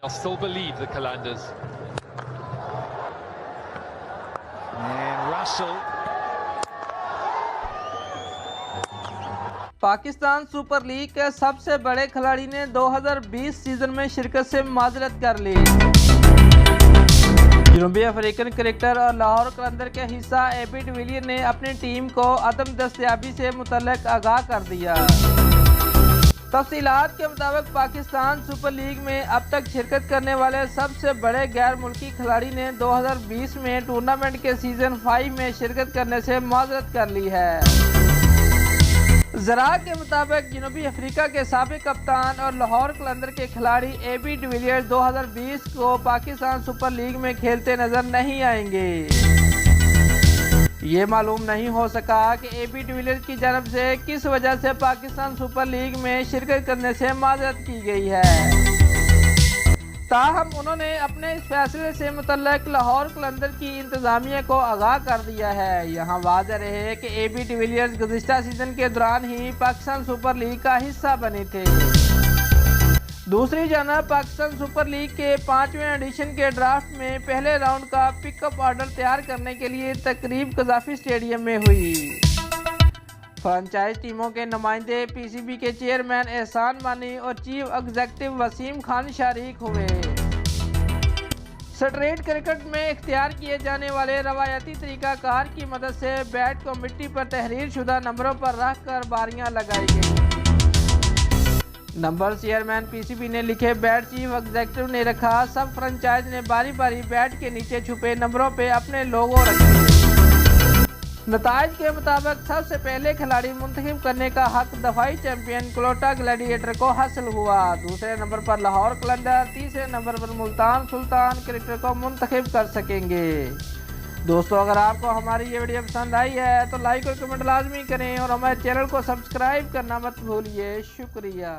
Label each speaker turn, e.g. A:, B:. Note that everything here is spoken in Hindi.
A: still believe the Qalandars.
B: And Russell.
C: Pakistan super league के सबसे बड़े खिलाड़ी ने 2020 सीजन में शिरकत से माजरत कर ली। जनूबी अफ्रीकन क्रिकेटर और लाहौर कलंदर के हिस्सा एबी डिविलियर्स ने अपनी टीम को अदम दस्तयाबी से मुतल्लिक आगाह कर दिया। तफसीलात के मुताबिक पाकिस्तान सुपर लीग में अब तक शिरकत करने वाले सबसे बड़े गैर मुल्की खिलाड़ी ने 2020 में टूर्नामेंट के सीजन 5 में शिरकत करने से माजरत कर ली है। ज़रा के मुताबिक जनूबी अफ्रीका के साबिक कप्तान और लाहौर कलंदर के खिलाड़ी एबी डिविलियर्स 2020 को पाकिस्तान सुपर लीग में खेलते नजर नहीं आएंगे। ये मालूम नहीं हो सका कि एबी डिविलियर्स की जानब से किस वजह से पाकिस्तान सुपर लीग में शिरकत करने से माजरत की गई है। ताहम उन्होंने अपने इस फैसले से मुतल्लिक लाहौर कलंदर की इंतजामिया को आगाह कर दिया है। यहाँ वाज़ेह रहे कि एबी डिविलियर्स गुज़िश्ता सीजन के दौरान ही पाकिस्तान सुपर लीग का हिस्सा बने थे। दूसरी जानब पाकिस्तान सुपर लीग के 5वें एडिशन के ड्राफ्ट में पहले राउंड का पिकअप ऑर्डर तैयार करने के लिए तकरीब कज़ाफी स्टेडियम में हुई। फ्रेंचाइज टीमों के नुमाइंदे पीसीबी के चेयरमैन एहसान मानी और चीफ एग्जीक्यूटिव वसीम खान शरीक हुए। स्ट्रीट क्रिकेट में इख्तियार किए जाने वाले रवायती तरीकाकार की मदद से बैट को मिट्टी पर तहरीर शुदा नंबरों पर रख कर बारियां लगाई गई। नंबर चेयरमैन पीसीबी ने लिखे, बैट चीफ एग्जीक्यूटिव ने रखा। सब फ्रेंचाइज ने बारी बारी बैट के नीचे छुपे नंबरों पे अपने लोगो रखे। नताइज के मुताबिक सबसे पहले खिलाड़ी मुंतखब करने का हक दफाई चैंपियन क्लोटा ग्लैडिएटर को हासिल हुआ। दूसरे नंबर पर लाहौर कलंदर, तीसरे नंबर पर मुल्तान सुल्तान क्रिकेटर को मुंतखब कर सकेंगे। दोस्तों, अगर आपको हमारी ये वीडियो पसंद आई है तो लाइक और कमेंट लाजमी करें और हमारे चैनल को सब्सक्राइब करना मत भूलिए। शुक्रिया।